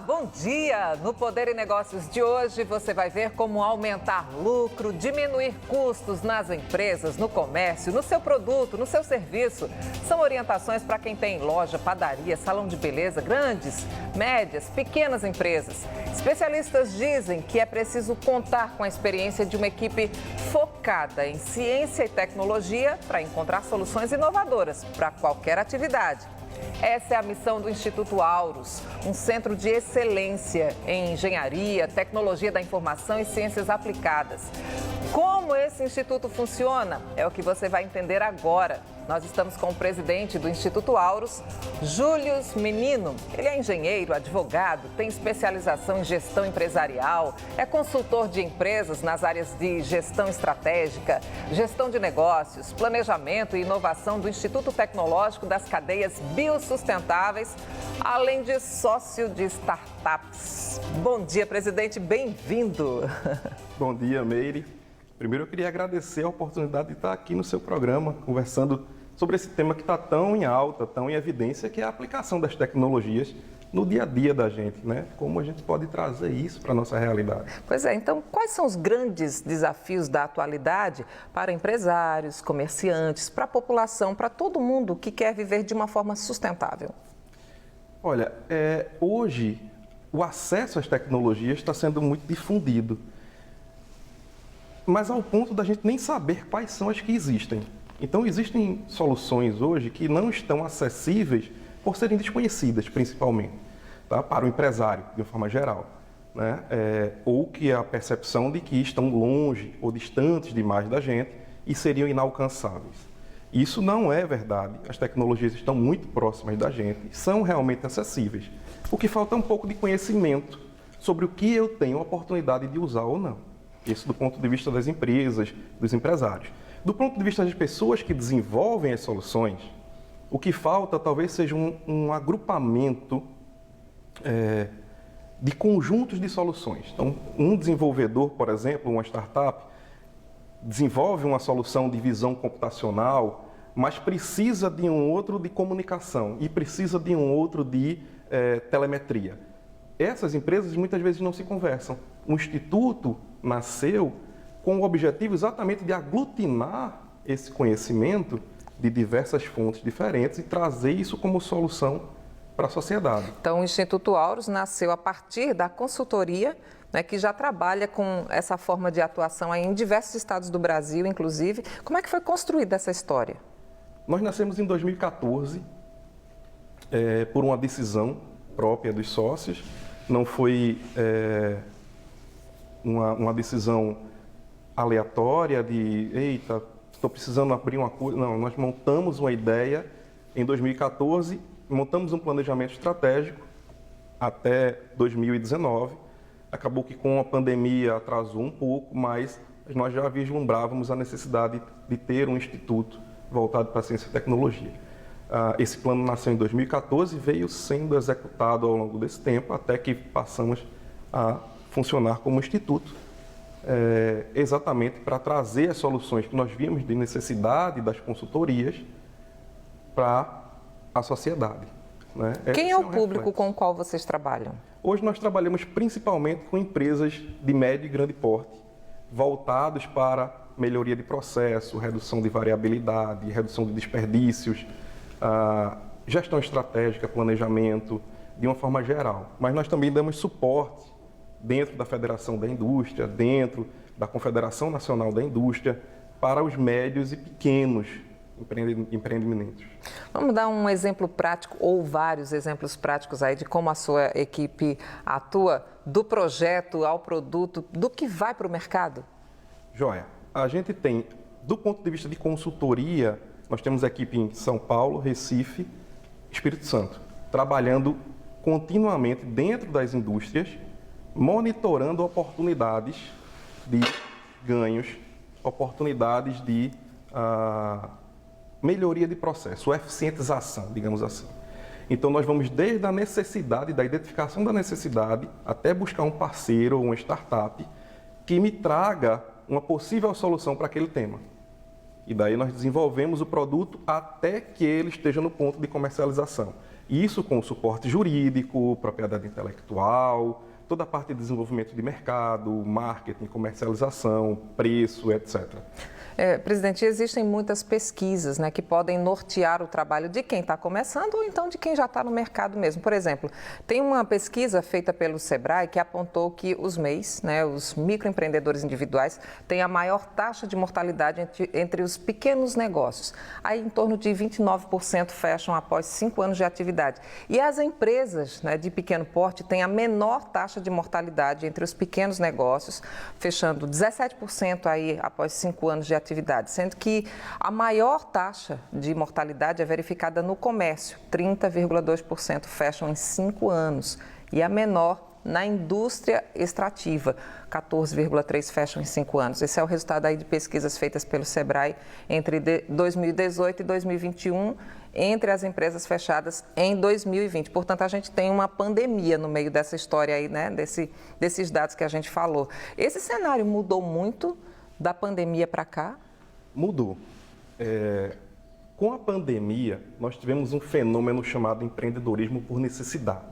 bom dia! No Poder e Negócios de hoje, você vai ver como aumentar lucro, diminuir custos nas empresas, no comércio, no seu produto, no seu serviço. São orientações para quem tem loja, padaria, salão de beleza, grandes, médias, pequenas empresas. Especialistas dizem que é preciso contar com a experiência de uma equipe focada em ciência e tecnologia para encontrar soluções inovadoras para qualquer atividade. Essa é a missão do Instituto Aurus, um centro de excelência em engenharia, tecnologia da informação e ciências aplicadas. Como esse instituto funciona é o que você vai entender agora. Nós estamos com o presidente do Instituto Aurus, Júlio Menino. Ele é engenheiro, advogado, tem especialização em gestão empresarial, é consultor de empresas nas áreas de gestão estratégica, gestão de negócios, planejamento e inovação do Instituto Tecnológico das Cadeias Biossustentáveis, além de sócio de startups. Bom dia, presidente, bem-vindo. Bom dia, Meire. Primeiro, eu queria agradecer a oportunidade de estar aqui no seu programa, conversando sobre esse tema que está tão em alta, tão em evidência, que é a aplicação das tecnologias no dia a dia da gente, né? Como a gente pode trazer isso para a nossa realidade. Pois é, então quais são os grandes desafios da atualidade para empresários, comerciantes, para a população, para todo mundo que quer viver de uma forma sustentável? Olha, hoje o acesso às tecnologias está sendo muito difundido, mas ao ponto da gente nem saber quais são as que existem. Então, existem soluções hoje que não estão acessíveis por serem desconhecidas, principalmente, tá? Para o empresário, de uma forma geral, né? Ou que a percepção de que estão longe ou distantes demais da gente e seriam inalcançáveis. Isso não é verdade. As tecnologias estão muito próximas da gente e são realmente acessíveis. O que falta é um pouco de conhecimento sobre o que eu tenho a oportunidade de usar ou não. Isso do ponto de vista das empresas, dos empresários. Do ponto de vista das pessoas que desenvolvem as soluções, o que falta talvez seja um agrupamento de conjuntos de soluções. Então, um desenvolvedor, por exemplo, uma startup, desenvolve uma solução de visão computacional, mas precisa de um outro de comunicação e precisa de um outro de telemetria. Essas empresas muitas vezes não se conversam. O Instituto nasceu com o objetivo exatamente de aglutinar esse conhecimento de diversas fontes diferentes e trazer isso como solução para a sociedade. Então, o Instituto Aurus nasceu a partir da consultoria, né, que já trabalha com essa forma de atuação aí em diversos estados do Brasil, inclusive. Como é que foi construída essa história? Nós nascemos em 2014 por uma decisão própria dos sócios. Não foi uma decisão aleatória de, eita, estou precisando abrir uma coisa. Não, nós montamos uma ideia em 2014, montamos um planejamento estratégico até 2019. Acabou que com a pandemia atrasou um pouco, mas nós já vislumbrávamos a necessidade de ter um instituto voltado para a ciência e tecnologia. Esse plano nasceu em 2014 e veio sendo executado ao longo desse tempo, até que passamos a funcionar como instituto, exatamente para trazer as soluções que nós víamos de necessidade das consultorias para a sociedade, né? Quem é o público com o qual vocês trabalham? Hoje nós trabalhamos principalmente com empresas de médio e grande porte, voltados para melhoria de processo, redução de variabilidade, redução de desperdícios, gestão estratégica, planejamento, de uma forma geral. Mas nós também damos suporte dentro da Federação da Indústria, dentro da Confederação Nacional da Indústria, para os médios e pequenos empreendimentos. Vamos dar um exemplo prático ou vários exemplos práticos aí de como a sua equipe atua, do projeto ao produto, do que vai para o mercado? Joia. A gente tem, do ponto de vista de consultoria, nós temos equipe em São Paulo, Recife, Espírito Santo, trabalhando continuamente dentro das indústrias, monitorando oportunidades de ganhos, oportunidades de melhoria de processo, eficientização, digamos assim. Então, nós vamos desde a necessidade, da identificação da necessidade, até buscar um parceiro ou uma startup que me traga uma possível solução para aquele tema. E daí nós desenvolvemos o produto até que ele esteja no ponto de comercialização. Isso com o suporte jurídico, propriedade intelectual, toda a parte de desenvolvimento de mercado, marketing, comercialização, preço, etc. Presidente, existem muitas pesquisas, né, que podem nortear o trabalho de quem está começando ou então de quem já está no mercado mesmo. Por exemplo, tem uma pesquisa feita pelo Sebrae que apontou que os MEIs, né, os microempreendedores individuais, têm a maior taxa de mortalidade entre os pequenos negócios. Aí, em torno de 29% fecham após 5 anos de atividade. E as empresas, né, de pequeno porte têm a menor taxa de mortalidade entre os pequenos negócios, fechando 17% aí após 5 anos de atividade, sendo que a maior taxa de mortalidade é verificada no comércio, 30,2% fecham em 5 anos, e a menor na indústria extrativa, 14,3% fecham em 5 anos. Esse é o resultado aí de pesquisas feitas pelo Sebrae entre 2018 e 2021, entre as empresas fechadas em 2020. Portanto, a gente tem uma pandemia no meio dessa história aí, né, desses dados que a gente falou. Esse cenário mudou muito da pandemia para cá? Mudou. Com a pandemia, nós tivemos um fenômeno chamado empreendedorismo por necessidade,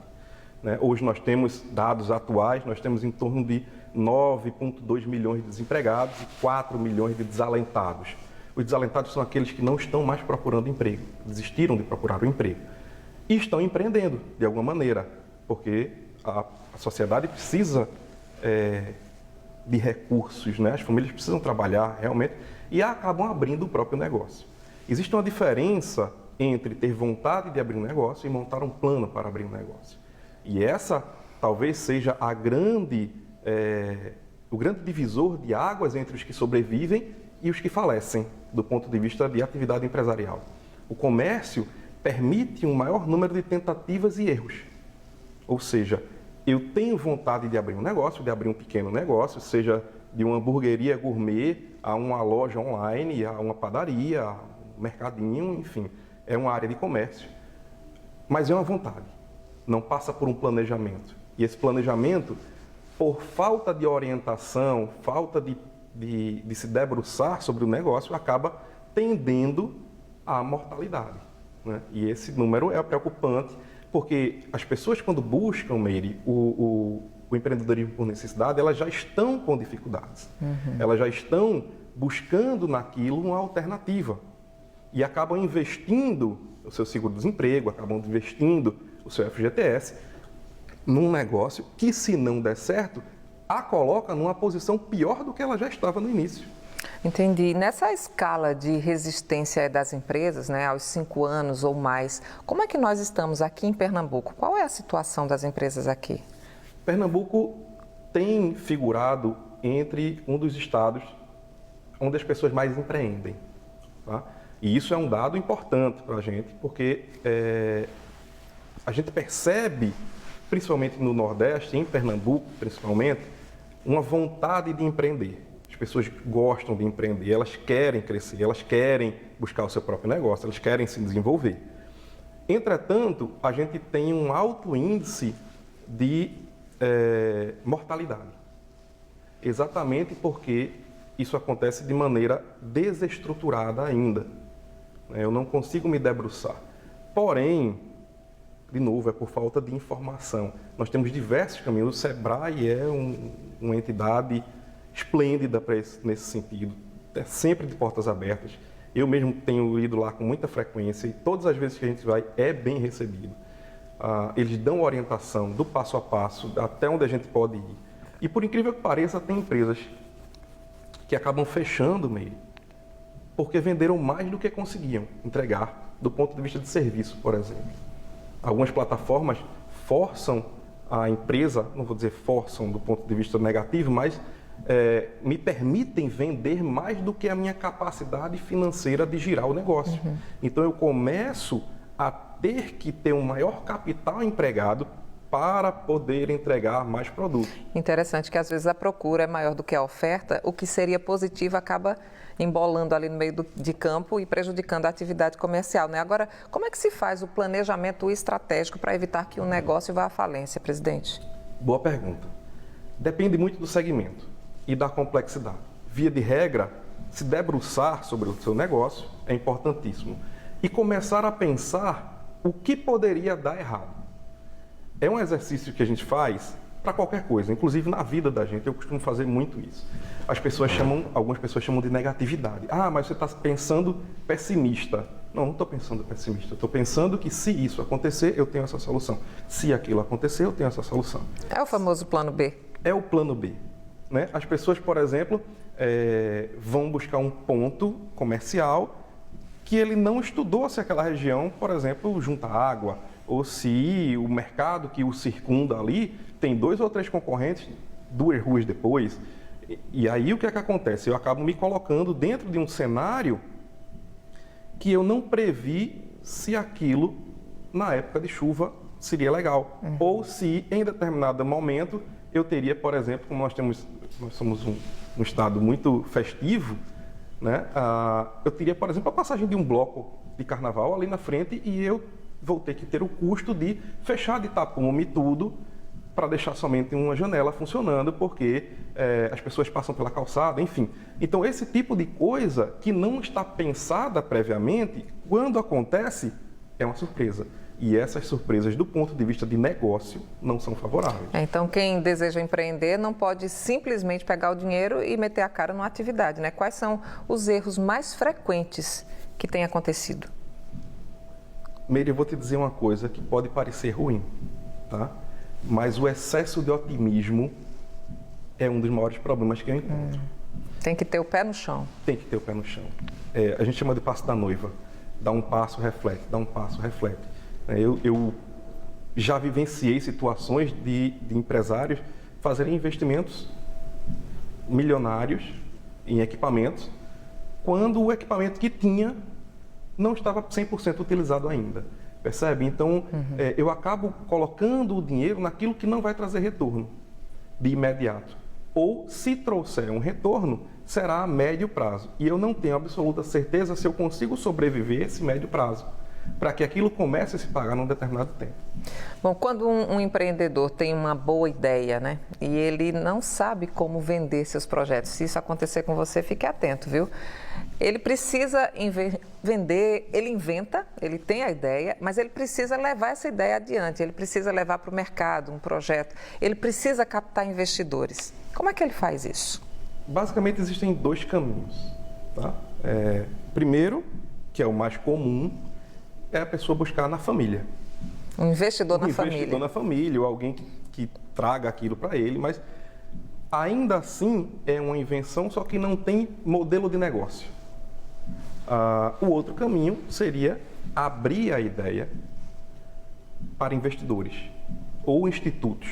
né? Hoje nós temos dados atuais, nós temos em torno de 9,2 milhões de desempregados e 4 milhões de desalentados. Os desalentados são aqueles que não estão mais procurando emprego, desistiram de procurar o emprego e estão empreendendo de alguma maneira, porque a sociedade precisa de recursos, né? As famílias precisam trabalhar realmente e acabam abrindo o próprio negócio. Existe uma diferença entre ter vontade de abrir um negócio e montar um plano para abrir um negócio. E essa talvez seja o grande divisor de águas entre os que sobrevivem e os que falecem, do ponto de vista de atividade empresarial. O comércio permite um maior número de tentativas e erros. Ou seja, eu tenho vontade de abrir um negócio, de abrir um pequeno negócio, seja de uma hamburgueria gourmet a uma loja online, a uma padaria, a um mercadinho, enfim, é uma área de comércio. Mas é uma vontade, não passa por um planejamento. E esse planejamento, por falta de orientação, falta de se debruçar sobre o negócio, acaba tendendo à mortalidade, né? E esse número é preocupante, porque as pessoas, quando buscam, Meire, o empreendedorismo por necessidade, elas já estão com dificuldades. Elas já estão buscando naquilo uma alternativa e acabam investindo o seu seguro-desemprego, acabam investindo o seu FGTS num negócio que, se não der certo, a coloca numa posição pior do que ela já estava no início. Entendi. Nessa escala de resistência das empresas, né, aos 5 anos ou mais, como é que nós estamos aqui em Pernambuco? Qual é a situação das empresas aqui? Pernambuco tem figurado entre um dos estados onde as pessoas mais empreendem, tá? E isso é um dado importante para a gente, porque a gente percebe, principalmente no Nordeste, em Pernambuco principalmente, uma vontade de empreender. As pessoas gostam de empreender, elas querem crescer, elas querem buscar o seu próprio negócio, elas querem se desenvolver. Entretanto, a gente tem um alto índice de mortalidade, exatamente porque isso acontece de maneira desestruturada ainda. Eu não consigo me debruçar. Porém, de novo, é por falta de informação. Nós temos diversos caminhos. O Sebrae é uma entidade esplêndida nesse sentido, é sempre de portas abertas. Eu mesmo tenho ido lá com muita frequência e todas as vezes que a gente vai é bem recebido. Eles dão orientação do passo a passo, até onde a gente pode ir. E por incrível que pareça, tem empresas que acabam fechando meio, porque venderam mais do que conseguiam entregar do ponto de vista de serviço, por exemplo. Algumas plataformas forçam a empresa, não vou dizer forçam do ponto de vista negativo, mas me permitem vender mais do que a minha capacidade financeira de girar o negócio. Então eu começo a ter que ter um maior capital empregado para poder entregar mais produtos. Interessante que às vezes a procura é maior do que a oferta, o que seria positivo acaba embolando ali no meio de campo e prejudicando a atividade comercial, né? Agora, como é que se faz o planejamento estratégico para evitar que um negócio vá à falência, presidente? Boa pergunta. Depende muito do segmento e da complexidade. Via de regra, se debruçar sobre o seu negócio é importantíssimo. E começar a pensar o que poderia dar errado. É um exercício que a gente faz para qualquer coisa, inclusive na vida da gente, eu costumo fazer muito isso. Algumas pessoas chamam de negatividade. Ah, mas você está pensando pessimista. Não estou pensando pessimista, estou pensando que se isso acontecer, eu tenho essa solução. Se aquilo acontecer, eu tenho essa solução. É o famoso plano B. É o plano B. Né? As pessoas, por exemplo, vão buscar um ponto comercial que ele não estudou se aquela região, por exemplo, junta água, ou se o mercado que o circunda ali tem 2 ou 3 concorrentes 2 ruas depois. E aí o que é que acontece? Eu acabo me colocando dentro de um cenário que eu não previ se aquilo, na época de chuva, seria legal. Ou se, em determinado momento, eu teria, por exemplo, como nós somos um estado muito festivo, né? Eu teria, por exemplo, a passagem de um bloco de carnaval ali na frente e eu vou ter que ter o custo de fechar de tapume tudo para deixar somente uma janela funcionando, porque as pessoas passam pela calçada, enfim. Então, esse tipo de coisa que não está pensada previamente, quando acontece, é uma surpresa. E essas surpresas, do ponto de vista de negócio, não são favoráveis. Então, quem deseja empreender não pode simplesmente pegar o dinheiro e meter a cara numa atividade, né? Quais são os erros mais frequentes que têm acontecido? Meire, eu vou te dizer uma coisa que pode parecer ruim, tá? Mas o excesso de otimismo é um dos maiores problemas que eu encontro. Tem que ter o pé no chão. Tem que ter o pé no chão. A gente chama de passo da noiva. Dá um passo, reflete, dá um passo, reflete. Eu já vivenciei situações de empresários fazerem investimentos milionários em equipamentos, quando o equipamento que tinha não estava 100% utilizado ainda. Percebe? Então, eu acabo colocando o dinheiro naquilo que não vai trazer retorno de imediato. Ou, se trouxer um retorno, será a médio prazo. E eu não tenho absoluta certeza se eu consigo sobreviver esse médio prazo, para que aquilo comece a se pagar num determinado tempo. Bom, quando um empreendedor tem uma boa ideia, né, e ele não sabe como vender seus projetos, se isso acontecer com você, fique atento, viu? Ele precisa vender, ele inventa, ele tem a ideia, mas ele precisa levar essa ideia adiante, ele precisa levar para o mercado um projeto, ele precisa captar investidores. Como é que ele faz isso? Basicamente, existem 2 caminhos. Tá? Primeiro, que é o mais comum, é a pessoa buscar na família. Um investidor na família. Um investidor na família, ou alguém que traga aquilo para ele, mas ainda assim é uma invenção, só que não tem modelo de negócio. O outro caminho seria abrir a ideia para investidores ou institutos.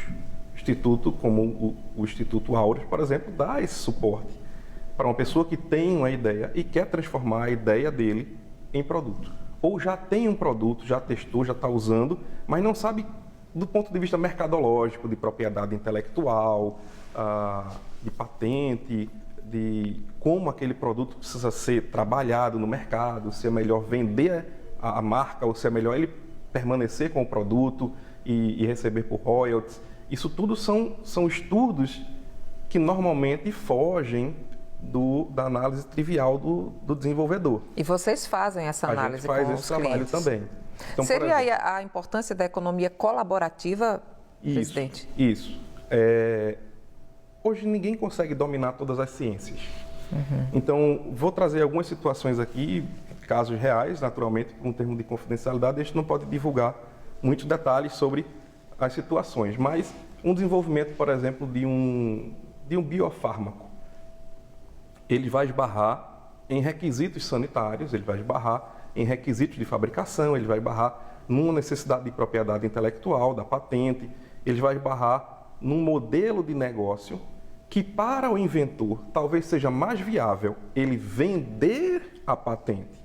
Instituto como o Instituto Aureus, por exemplo, dá esse suporte para uma pessoa que tem uma ideia e quer transformar a ideia dele em produto. Ou já tem um produto, já testou, já está usando, mas não sabe do ponto de vista mercadológico, de propriedade intelectual, de patente, de como aquele produto precisa ser trabalhado no mercado, se é melhor vender a marca ou se é melhor ele permanecer com o produto e receber por royalties. Isso tudo são estudos que normalmente fogem da análise trivial do desenvolvedor. E vocês fazem essa análise com os clientes? A gente faz esse trabalho também. Então, seria aí a importância da economia colaborativa, presidente? Isso. Hoje ninguém consegue dominar todas as ciências. Então, vou trazer algumas situações aqui, casos reais, naturalmente, com um termo de confidencialidade, a gente não pode divulgar muitos detalhes sobre as situações, mas um desenvolvimento, por exemplo, de um biofármaco, ele vai esbarrar em requisitos sanitários, ele vai esbarrar em requisitos de fabricação, ele vai esbarrar numa necessidade de propriedade intelectual, da patente, ele vai esbarrar num modelo de negócio que, para o inventor, talvez seja mais viável ele vender a patente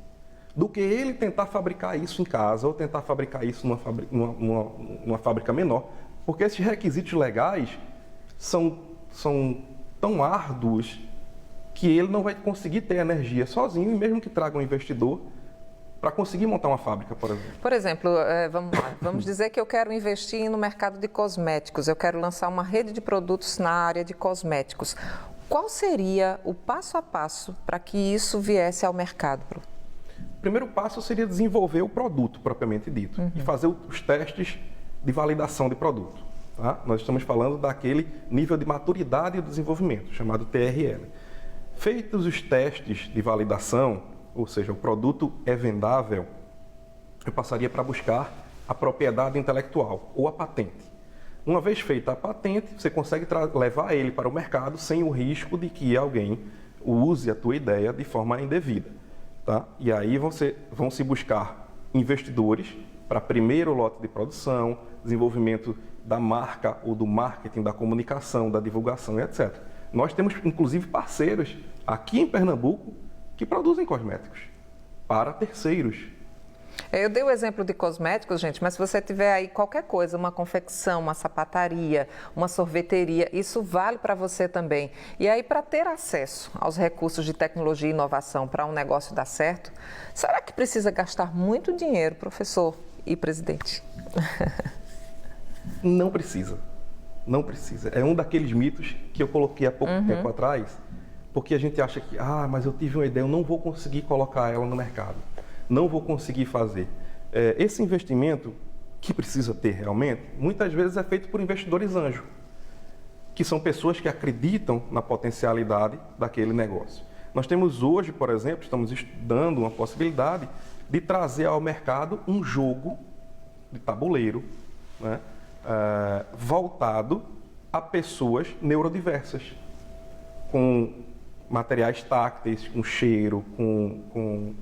do que ele tentar fabricar isso em casa ou tentar fabricar isso numa fábrica menor, porque esses requisitos legais são tão árduos que ele não vai conseguir ter energia sozinho, e mesmo que traga um investidor, para conseguir montar uma fábrica, por exemplo. Por exemplo, vamos dizer que eu quero investir no mercado de cosméticos, eu quero lançar uma rede de produtos na área de cosméticos. Qual seria o passo a passo para que isso viesse ao mercado? O primeiro passo seria desenvolver o produto propriamente dito e fazer os testes de validação de produto. Tá? Nós estamos falando daquele nível de maturidade do desenvolvimento, chamado TRL. Feitos os testes de validação, ou seja, o produto é vendável, eu passaria para buscar a propriedade intelectual ou a patente. Uma vez feita a patente, você consegue levar ele para o mercado sem o risco de que alguém use a tua ideia de forma indevida. Tá? E aí vão se buscar investidores para primeiro lote de produção, desenvolvimento da marca ou do marketing, da comunicação, da divulgação, etc. Nós temos, inclusive, parceiros aqui em Pernambuco que produzem cosméticos para terceiros. Eu dei o exemplo de cosméticos, gente, mas se você tiver aí qualquer coisa, uma confecção, uma sapataria, uma sorveteria, isso vale para você também. E aí, para ter acesso aos recursos de tecnologia e inovação para um negócio dar certo, será que precisa gastar muito dinheiro, professor e presidente? Não precisa. Não precisa. É um daqueles mitos que eu coloquei há pouco tempo atrás, porque a gente acha que, mas eu tive uma ideia, eu não vou conseguir colocar ela no mercado. Não vou conseguir fazer. Esse investimento, que precisa ter realmente, muitas vezes é feito por investidores anjo, que são pessoas que acreditam na potencialidade daquele negócio. Nós temos hoje, por exemplo, estamos estudando uma possibilidade de trazer ao mercado um jogo de tabuleiro, né, voltado a pessoas neurodiversas, com materiais tácteis, com cheiro, com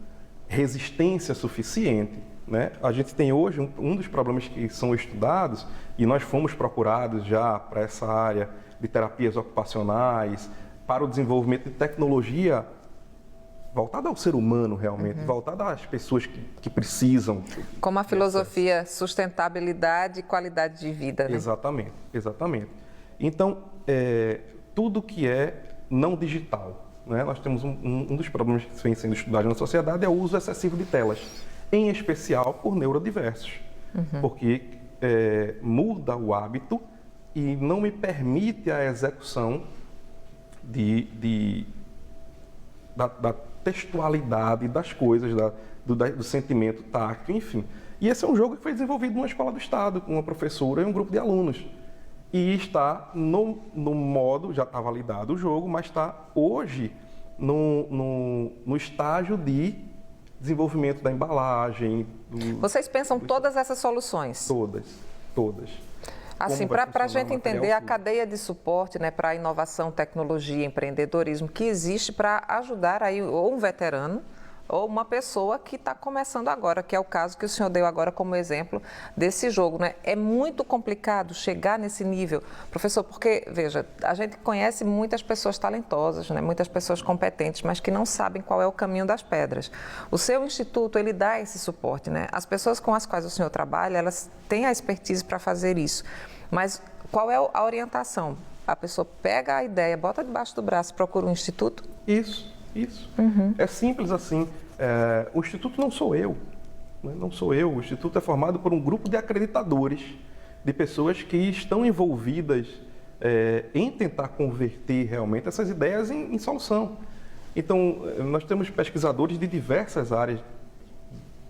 resistência suficiente. Né? A gente tem hoje um dos problemas que são estudados, e nós fomos procurados já para essa área de terapias ocupacionais, para o desenvolvimento de tecnologia voltada ao ser humano realmente, voltada às pessoas que precisam. Como a filosofia sustentabilidade e qualidade de vida, né? Exatamente, exatamente. Então, tudo que é não digital, né? Nós temos um dos problemas que vem sendo estudado na sociedade é o uso excessivo de telas, em especial por neurodiversos, porque muda o hábito e não me permite a execução da textualidade das coisas, do sentimento táctil, enfim. E esse é um jogo que foi desenvolvido numa escola do Estado, com uma professora e um grupo de alunos. E está no modo, já está validado o jogo, mas está hoje no estágio de desenvolvimento da embalagem. Vocês pensam todas essas soluções? Todas. Assim, para a gente entender a cadeia de suporte, né, para a inovação, tecnologia, empreendedorismo que existe para ajudar aí ou um veterano ou uma pessoa que está começando agora, que é o caso que o senhor deu agora como exemplo desse jogo, né? É muito complicado chegar nesse nível, professor, porque, veja, a gente conhece muitas pessoas talentosas, né? Muitas pessoas competentes, mas que não sabem qual é o caminho das pedras. O seu instituto, ele dá esse suporte, né? As pessoas com as quais o senhor trabalha, elas têm a expertise para fazer isso, mas qual é a orientação? A pessoa pega a ideia, bota debaixo do braço, procura um instituto? Isso. É simples assim. O Instituto não sou eu, né? Não sou eu. O Instituto é formado por um grupo de acreditadores, de pessoas que estão envolvidas em tentar converter realmente essas ideias em solução. Então, nós temos pesquisadores de diversas áreas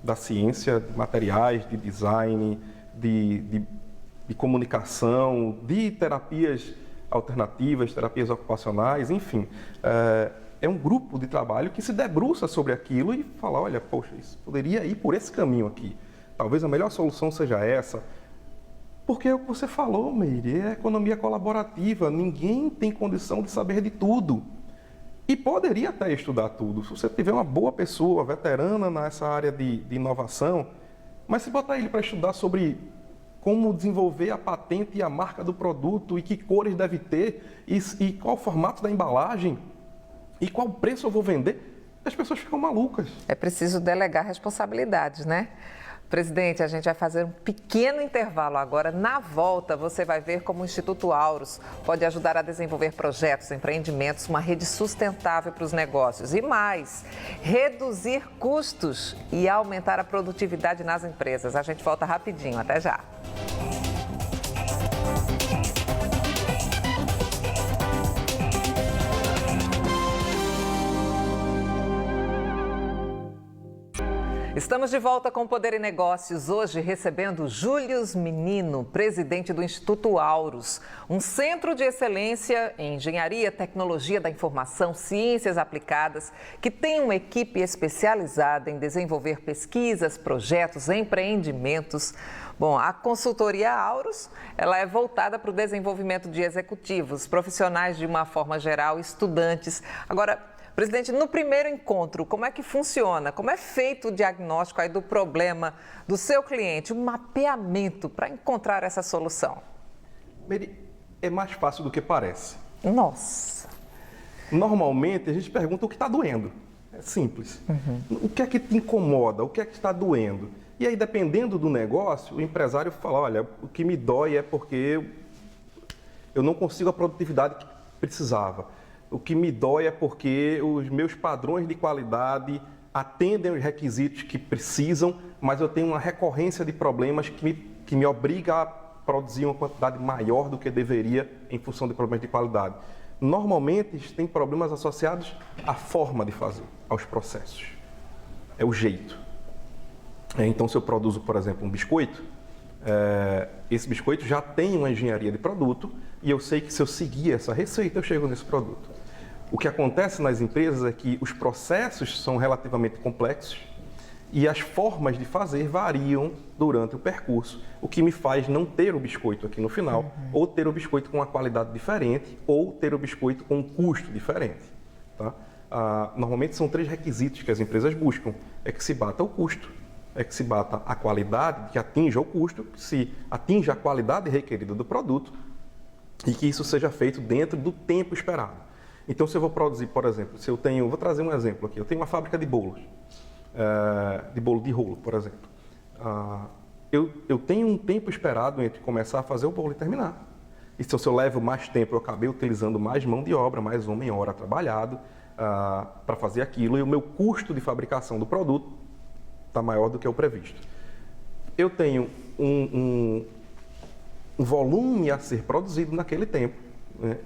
da ciência, de materiais, de design, de comunicação, de terapias alternativas, terapias ocupacionais, enfim. É um grupo de trabalho que se debruça sobre aquilo e fala, olha, poxa, isso poderia ir por esse caminho aqui. Talvez a melhor solução seja essa. Porque é o que você falou, Meire, é economia colaborativa. Ninguém tem condição de saber de tudo. E poderia até estudar tudo. Se você tiver uma boa pessoa, veterana nessa área de inovação, mas se botar ele para estudar sobre como desenvolver a patente e a marca do produto e que cores deve ter e qual o formato da embalagem, e qual preço eu vou vender, as pessoas ficam malucas. É preciso delegar responsabilidades, né? Presidente, a gente vai fazer um pequeno intervalo agora. Na volta, você vai ver como o Instituto Auros pode ajudar a desenvolver projetos, empreendimentos, uma rede sustentável para os negócios. E mais, reduzir custos e aumentar a produtividade nas empresas. A gente volta rapidinho. Até já. Estamos de volta com o Poder e Negócios, hoje recebendo Júlio Menino, presidente do Instituto Auros, um centro de excelência em engenharia, tecnologia da informação, ciências aplicadas, que tem uma equipe especializada em desenvolver pesquisas, projetos, empreendimentos. Bom, a consultoria Auros, ela é voltada para o desenvolvimento de executivos, profissionais de uma forma geral, estudantes. Agora, presidente, no primeiro encontro, como é que funciona? Como é feito o diagnóstico aí do problema do seu cliente, um mapeamento para encontrar essa solução? É mais fácil do que parece. Nossa! Normalmente, a gente pergunta o que está doendo. É simples. O que é que te incomoda? O que é que está doendo? E aí, dependendo do negócio, o empresário fala, olha, o que me dói é porque eu não consigo a produtividade que precisava. O que me dói é porque os meus padrões de qualidade atendem os requisitos que precisam, mas eu tenho uma recorrência de problemas que me obriga a produzir uma quantidade maior do que deveria em função de problemas de qualidade. Normalmente, tem problemas associados à forma de fazer, aos processos. É o jeito. Então, se eu produzo, por exemplo, um biscoito, esse biscoito já tem uma engenharia de produto e eu sei que se eu seguir essa receita, eu chego nesse produto. O que acontece nas empresas é que os processos são relativamente complexos e as formas de fazer variam durante o percurso, o que me faz não ter o biscoito aqui no final, ou ter o biscoito com uma qualidade diferente, ou ter o biscoito com um custo diferente. Tá? Normalmente são 3 requisitos que as empresas buscam: é que se bata o custo, é que se bata a qualidade, que atinja o custo, que se atinja a qualidade requerida do produto e que isso seja feito dentro do tempo esperado. Então, se eu vou produzir, por exemplo, vou trazer um exemplo aqui, eu tenho uma fábrica de bolos, de bolo de rolo, por exemplo. Eu tenho um tempo esperado entre começar a fazer o bolo e terminar. E se eu levo mais tempo, eu acabei utilizando mais mão de obra, mais homem-hora trabalhado para fazer aquilo, e o meu custo de fabricação do produto está maior do que o previsto. Eu tenho um volume a ser produzido naquele tempo.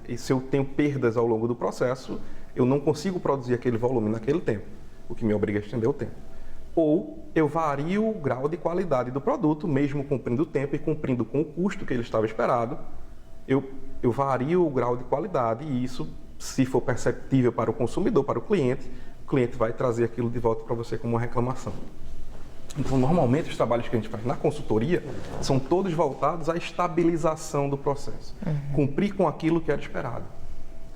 E se eu tenho perdas ao longo do processo, eu não consigo produzir aquele volume naquele tempo, o que me obriga a estender o tempo. Ou eu vario o grau de qualidade do produto, mesmo cumprindo o tempo e cumprindo com o custo que ele estava esperado, eu vario o grau de qualidade e isso, se for perceptível para o consumidor, para o cliente vai trazer aquilo de volta para você como uma reclamação. Então, normalmente, os trabalhos que a gente faz na consultoria são todos voltados à estabilização do processo. Cumprir com aquilo que era esperado.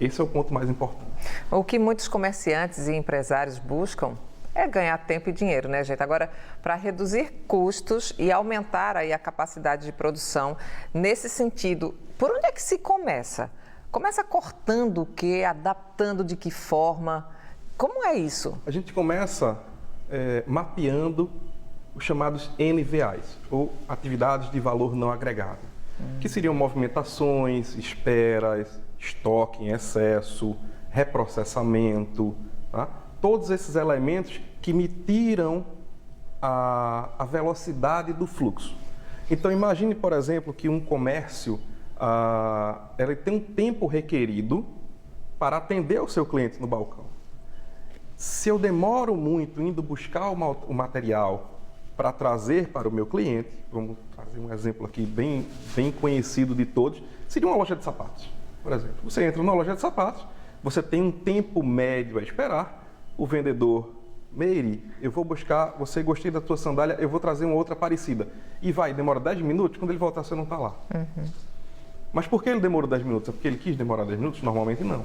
Esse é o ponto mais importante. O que muitos comerciantes e empresários buscam é ganhar tempo e dinheiro, né, gente? Agora, para reduzir custos e aumentar aí a capacidade de produção, nesse sentido, por onde é que se começa? Começa cortando o quê? Adaptando de que forma? Como é isso? A gente começa mapeando os chamados NVAs, ou atividades de valor não agregado, que seriam movimentações, esperas, estoque em excesso, reprocessamento, tá? Todos esses elementos que me tiram a velocidade do fluxo. Então, imagine, por exemplo, que um comércio ele tem um tempo requerido para atender o seu cliente no balcão. Se eu demoro muito indo buscar o material para trazer para o meu cliente, vamos trazer um exemplo aqui bem conhecido de todos, seria uma loja de sapatos, por exemplo. Você entra numa loja de sapatos, você tem um tempo médio a esperar, o vendedor, Meire, eu vou buscar, você gostei da tua sandália, eu vou trazer uma outra parecida. E demora 10 minutos, quando ele voltar você não está lá. Mas por que ele demorou 10 minutos? É porque ele quis demorar 10 minutos? Normalmente não.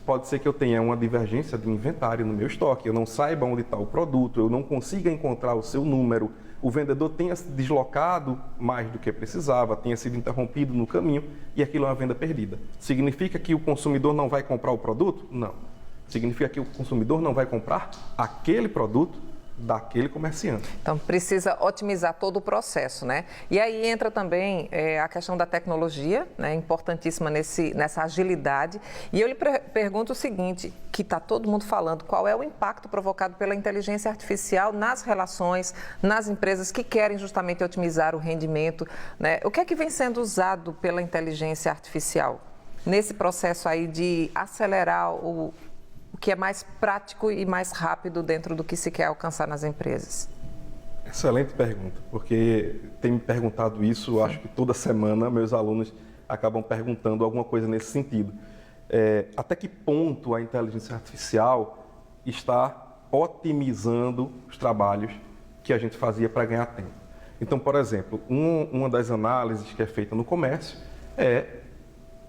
Pode ser que eu tenha uma divergência de inventário no meu estoque, eu não saiba onde está o produto, eu não consiga encontrar o seu número, o vendedor tenha se deslocado mais do que precisava, tenha sido interrompido no caminho e aquilo é uma venda perdida. Significa que o consumidor não vai comprar o produto? Não. Significa que o consumidor não vai comprar aquele produto daquele comerciante. Então, precisa otimizar todo o processo, né? E aí entra também a questão da tecnologia, né? Importantíssima nessa agilidade. E eu lhe pergunto o seguinte, que está todo mundo falando, qual é o impacto provocado pela inteligência artificial nas relações, nas empresas que querem justamente otimizar o rendimento, né? O que é que vem sendo usado pela inteligência artificial nesse processo aí de acelerar o que é mais prático e mais rápido dentro do que se quer alcançar nas empresas? Excelente pergunta, porque tem me perguntado isso, acho que toda semana meus alunos acabam perguntando alguma coisa nesse sentido. Até que ponto a inteligência artificial está otimizando os trabalhos que a gente fazia para ganhar tempo? Então, por exemplo, uma das análises que é feita no comércio é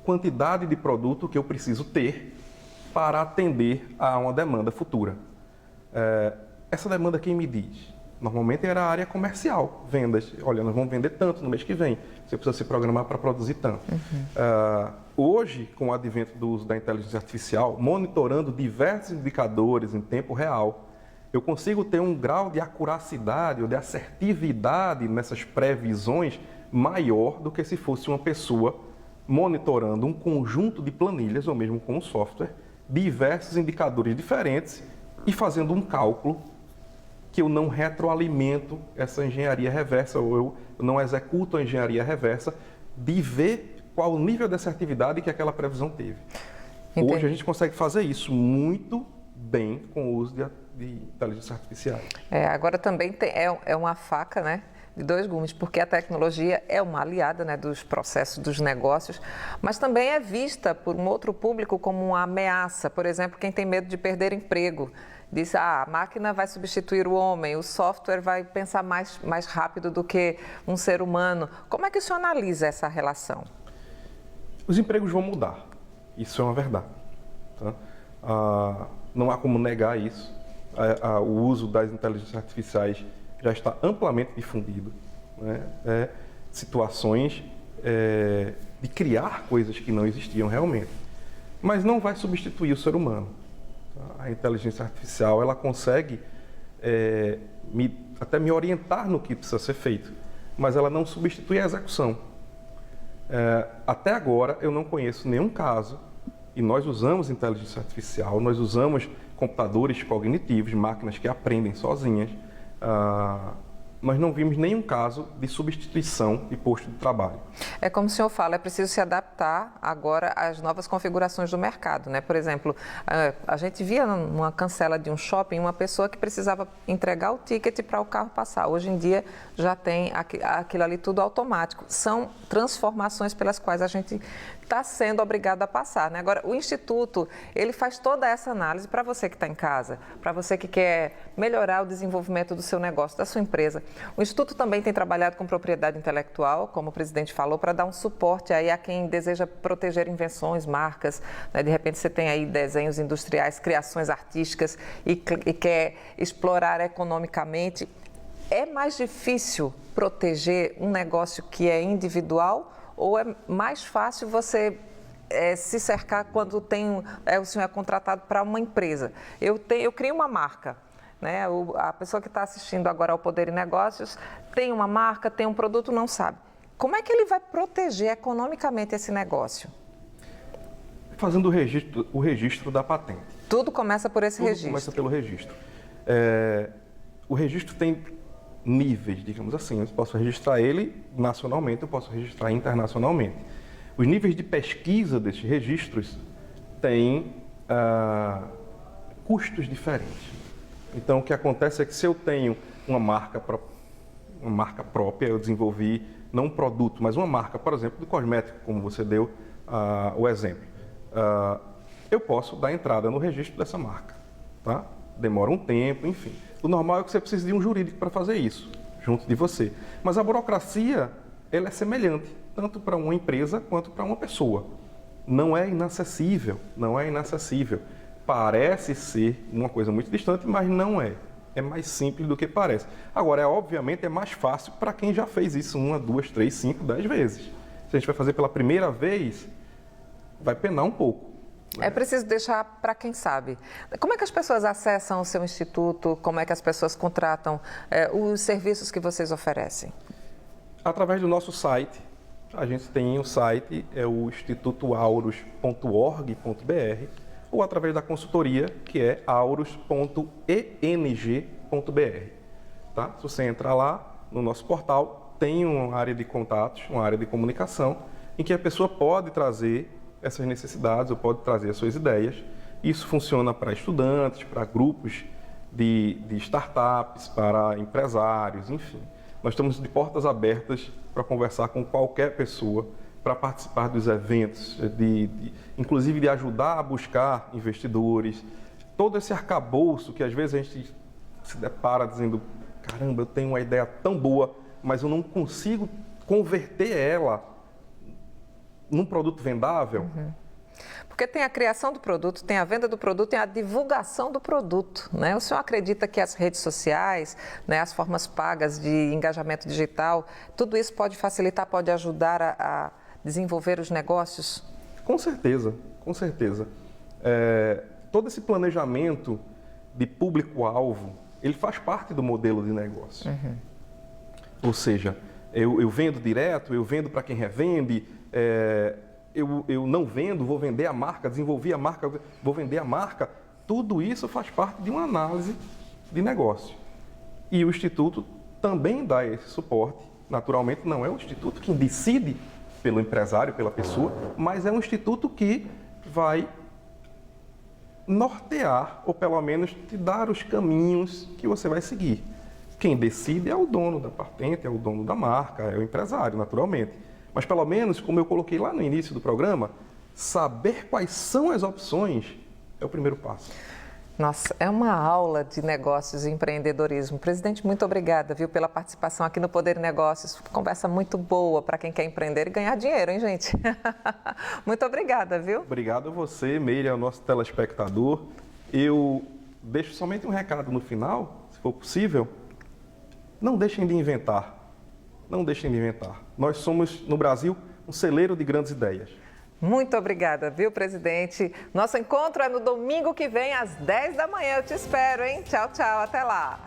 quantidade de produto que eu preciso ter para atender a uma demanda futura. Essa demanda quem me diz? Normalmente era a área comercial, vendas. Olha, nós vamos vender tanto no mês que vem, você precisa se programar para produzir tanto. Hoje, com o advento do uso da inteligência artificial, monitorando diversos indicadores em tempo real, eu consigo ter um grau de acuracidade ou de assertividade nessas previsões maior do que se fosse uma pessoa monitorando um conjunto de planilhas, ou mesmo com um software, diversos indicadores diferentes e fazendo um cálculo que eu não retroalimento essa engenharia reversa, ou eu não executo a engenharia reversa de ver qual o nível de assertividade que aquela previsão teve. Entendi. Hoje a gente consegue fazer isso muito bem com o uso de inteligência artificial. Agora também é uma faca, né, de dois gumes, porque a tecnologia é uma aliada, né, dos processos, dos negócios, mas também é vista por um outro público como uma ameaça. Por exemplo, quem tem medo de perder emprego. Diz, a máquina vai substituir o homem, o software vai pensar mais rápido do que um ser humano. Como é que o senhor analisa essa relação? Os empregos vão mudar, isso é uma verdade. Tá? Não há como negar isso. O uso das inteligências artificiais já está amplamente difundido. Né? Situações de criar coisas que não existiam realmente. Mas não vai substituir o ser humano. A inteligência artificial ela consegue até me orientar no que precisa ser feito, mas ela não substitui a execução. Até agora eu não conheço nenhum caso, e nós usamos inteligência artificial, nós usamos computadores cognitivos, máquinas que aprendem sozinhas, nós não vimos nenhum caso de substituição de posto de trabalho. É como o senhor fala, é preciso se adaptar agora às novas configurações do mercado, né? Por exemplo, a gente via numa cancela de um shopping uma pessoa que precisava entregar o ticket para o carro passar. Hoje em dia já tem aquilo ali tudo automático. São transformações pelas quais a gente está sendo obrigado a passar, né? Agora, o Instituto, ele faz toda essa análise para você que está em casa, para você que quer melhorar o desenvolvimento do seu negócio, da sua empresa. O Instituto também tem trabalhado com propriedade intelectual, como o presidente falou, para dar um suporte aí a quem deseja proteger invenções, marcas, né? De repente você tem aí desenhos industriais, criações artísticas e quer explorar economicamente. É mais difícil proteger um negócio que é individual ou é mais fácil você se cercar quando o senhor é contratado para uma empresa? Eu crio uma marca, né? A pessoa que está assistindo agora ao Poder e Negócios tem uma marca, tem um produto, não sabe. Como é que ele vai proteger economicamente esse negócio? Fazendo o registro da patente. Tudo começa por esse registro? Tudo começa pelo registro. O registro tem níveis, digamos assim. Eu posso registrar ele nacionalmente, eu posso registrar internacionalmente. Os níveis de pesquisa desses registros têm custos diferentes. Então, o que acontece é que se eu tenho uma marca própria, eu desenvolvi não um produto, mas uma marca, por exemplo, de cosmético, como você deu o exemplo, eu posso dar entrada no registro dessa marca. Tá? Demora um tempo, enfim. O normal é que você precise de um jurídico para fazer isso, junto de você. Mas a burocracia, ela é semelhante, tanto para uma empresa quanto para uma pessoa. Não é inacessível, não é inacessível. Parece ser uma coisa muito distante, mas não é. É mais simples do que parece. Agora, obviamente, é mais fácil para quem já fez isso 1, 2, 3, 5, 10 vezes. Se a gente vai fazer pela primeira vez, vai penar um pouco. É preciso deixar para quem sabe. Como é que as pessoas acessam o seu instituto? Como é que as pessoas contratam os serviços que vocês oferecem? Através do nosso site. A gente tem o site, é o institutoauros.org.br, ou através da consultoria, que é auros.eng.br. Tá? Se você entrar lá no nosso portal, tem uma área de contatos, uma área de comunicação, em que a pessoa pode trazer essas necessidades ou pode trazer as suas ideias. Isso funciona para estudantes, para grupos de startups, para empresários, enfim. Nós estamos de portas abertas para conversar com qualquer pessoa, para participar dos eventos, inclusive de ajudar a buscar investidores. Todo esse arcabouço que às vezes a gente se depara dizendo, caramba, eu tenho uma ideia tão boa, mas eu não consigo converter ela num produto vendável. Porque tem a criação do produto, tem a venda do produto, tem a divulgação do produto, né? O senhor acredita que as redes sociais, né, as formas pagas de engajamento digital, tudo isso pode facilitar, pode ajudar a desenvolver os negócios? Com certeza, com certeza. Todo esse planejamento de público-alvo, ele faz parte do modelo de negócio. Ou seja, eu vendo direto, eu vendo para quem revende, eu não vendo, vou vender a marca, desenvolvi a marca, vou vender a marca. Tudo isso faz parte de uma análise de negócio. E o Instituto também dá esse suporte. Naturalmente, não é o Instituto que decide pelo empresário, pela pessoa, mas é um Instituto que vai nortear, ou pelo menos te dar os caminhos que você vai seguir. Quem decide é o dono da patente, é o dono da marca, é o empresário, naturalmente. Mas, pelo menos, como eu coloquei lá no início do programa, saber quais são as opções é o primeiro passo. Nossa, é uma aula de negócios e empreendedorismo. Presidente, muito obrigada, viu, pela participação aqui no Poder e Negócios. Conversa muito boa para quem quer empreender e ganhar dinheiro, hein, gente? Muito obrigada, viu? Obrigado a você, Meire, ao nosso telespectador. Eu deixo somente um recado no final, se for possível. Não deixem de inventar. Não deixem de inventar. Nós somos, no Brasil, um celeiro de grandes ideias. Muito obrigada, viu, presidente? Nosso encontro é no domingo que vem, às 10 da manhã. Eu te espero, hein? Tchau, tchau. Até lá.